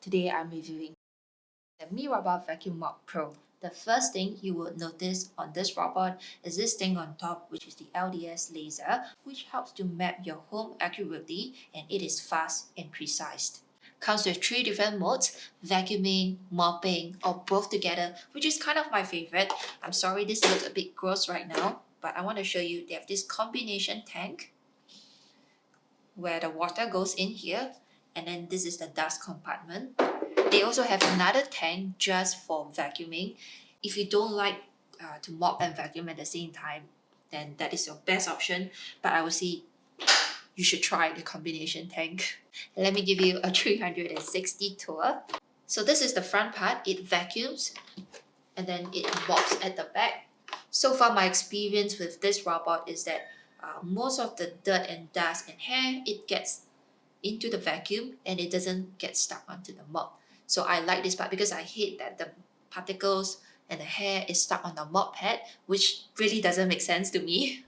Today I'm reviewing the Mi Robot Vacuum Mop Pro. The first thing you will notice on this robot is this thing on top, which is the LDS laser, which helps to map your home accurately, and it is fast and precise. Comes with 3 different modes: vacuuming, mopping, or both together, which is kind of my favorite. I'm sorry this looks a bit gross right now, but I want to show you they have this combination tank where the water goes in here, and then this is the dust compartment. They also have another tank just for vacuuming. If you don't like to mop and vacuum at the same time, then that is your best option. But I would say you should try the combination tank. Let me give you a 360 tour. So this is the front part. It vacuums and then it mops at the back. So far my experience with this robot is that most of the dirt and dust and hair, it gets into the vacuum and it doesn't get stuck onto the mop. So I like this part because I hate that the particles and the hair is stuck on the mop pad, which really doesn't make sense to me.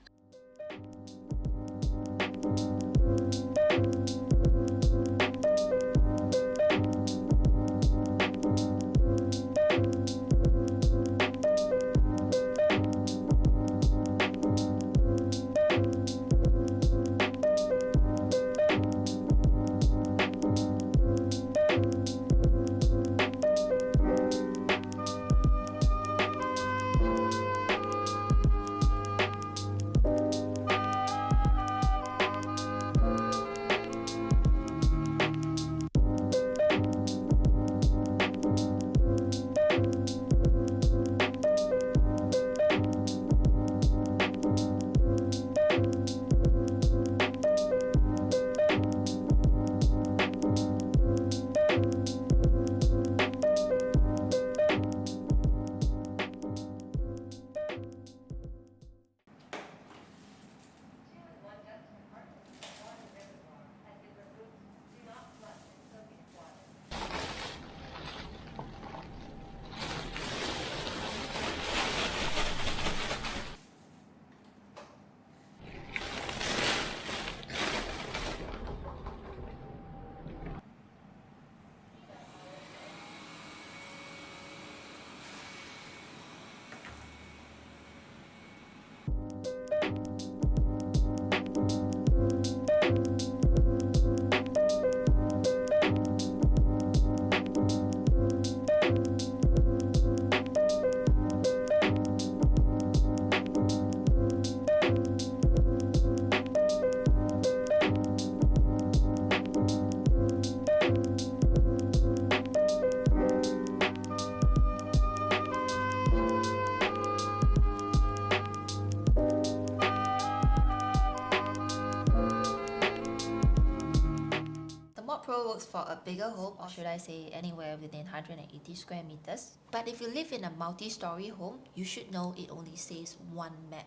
Mop Pro works for a bigger home, or should I say anywhere within 180 square meters. But if you live in a multi-story home, you should know it only says 1 meg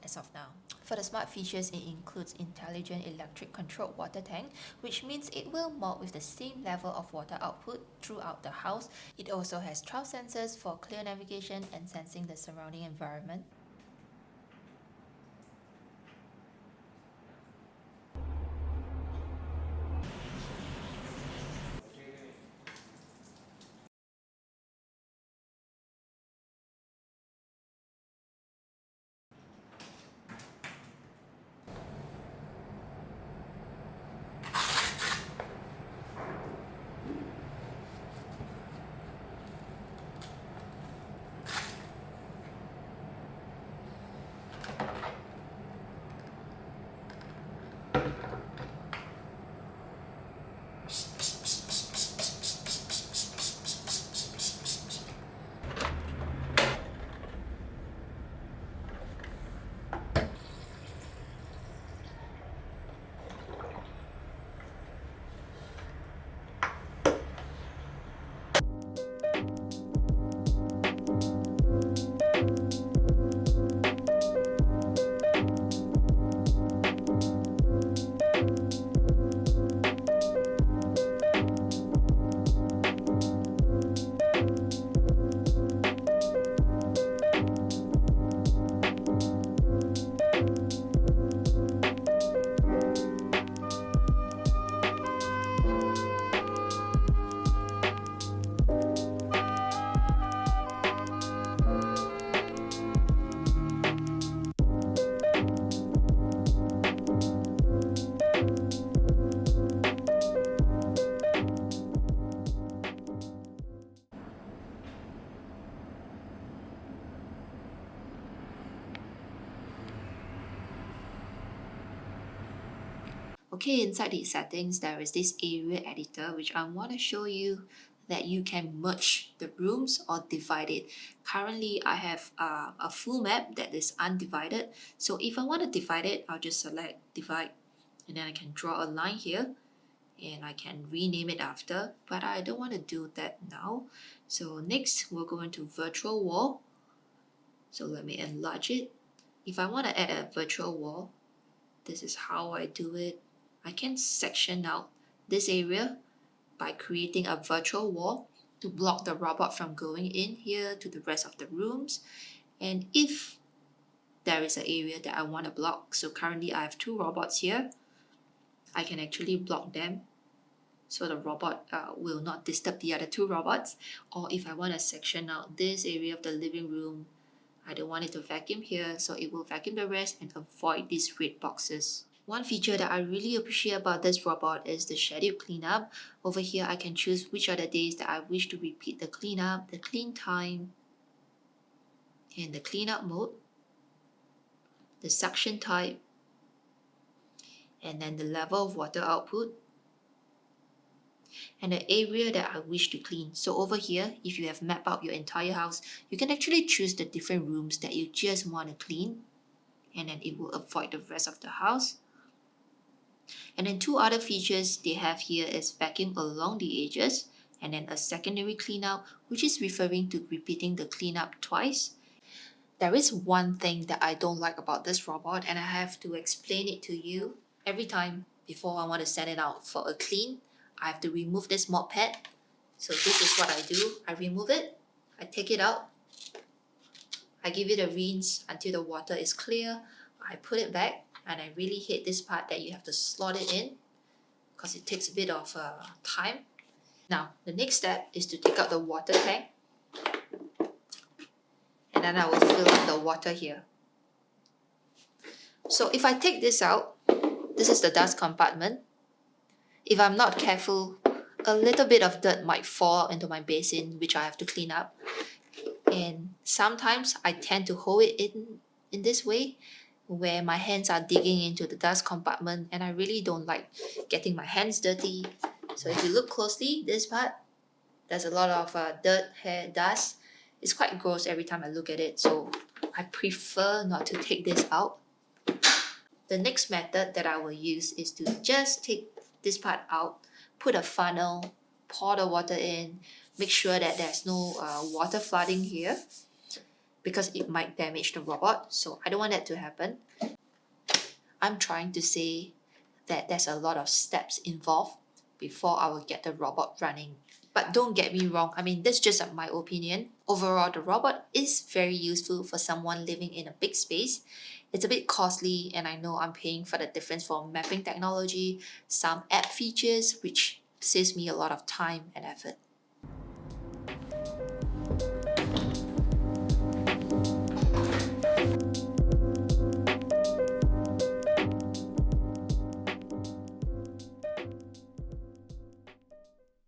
as of now. For the smart features, it includes intelligent electric controlled water tank, which means it will mop with the same level of water output throughout the house. It also has 12 sensors for clear navigation and sensing the surrounding environment. Okay, inside the settings, there is this area editor, which I want to show you that you can merge the rooms or divide it. Currently, I have a full map that is undivided. So if I want to divide it, I'll just select divide, and then I can draw a line here, and I can rename it after, but I don't want to do that now. So next, we'll go into virtual wall. So let me enlarge it. If I want to add a virtual wall, this is how I do it. I can section out this area by creating a virtual wall to block the robot from going in here to the rest of the rooms. And if there is an area that I want to block, so currently I have 2 robots here, I can actually block them so the robot will not disturb the other 2 robots. Or if I want to section out this area of the living room, I don't want it to vacuum here, so it will vacuum the rest and avoid these red boxes. One feature that I really appreciate about this robot is the scheduled cleanup. Over here, I can choose which are the days that I wish to repeat the cleanup, the clean time, and the cleanup mode, the suction type, and then the level of water output, and the area that I wish to clean. So over here, if you have mapped out your entire house, you can actually choose the different rooms that you just want to clean, and then it will avoid the rest of the house. And then 2 other features they have here is vacuum along the edges, and then a secondary cleanup, which is referring to repeating the cleanup twice. There is one thing that I don't like about this robot, and I have to explain it to you. Every time before I want to send it out for a clean, I have to remove this mop pad. So this is what I do. I remove it, I take it out, I give it a rinse until the water is clear, I put it back, and I really hate this part that you have to slot it in because it takes a bit of time. Now, the next step is to take out the water tank, and then I will fill up the water here. So if I take this out, this is the dust compartment. If I'm not careful, a little bit of dirt might fall into my basin, which I have to clean up. And sometimes I tend to hold it in this way, where my hands are digging into the dust compartment, and I really don't like getting my hands dirty. So if you look closely, this part, there's a lot of dirt, hair, dust. It's quite gross every time I look at it, so I prefer not to take this out. The next method that I will use is to just take this part out, put a funnel, pour the water in, make sure that there's no water flooding here because it might damage the robot, so I don't want that to happen. I'm trying to say that there's a lot of steps involved before I will get the robot running. But don't get me wrong, I mean, that's just my opinion. Overall, the robot is very useful for someone living in a big space. It's a bit costly, and I know I'm paying for the difference for mapping technology, some app features, which saves me a lot of time and effort.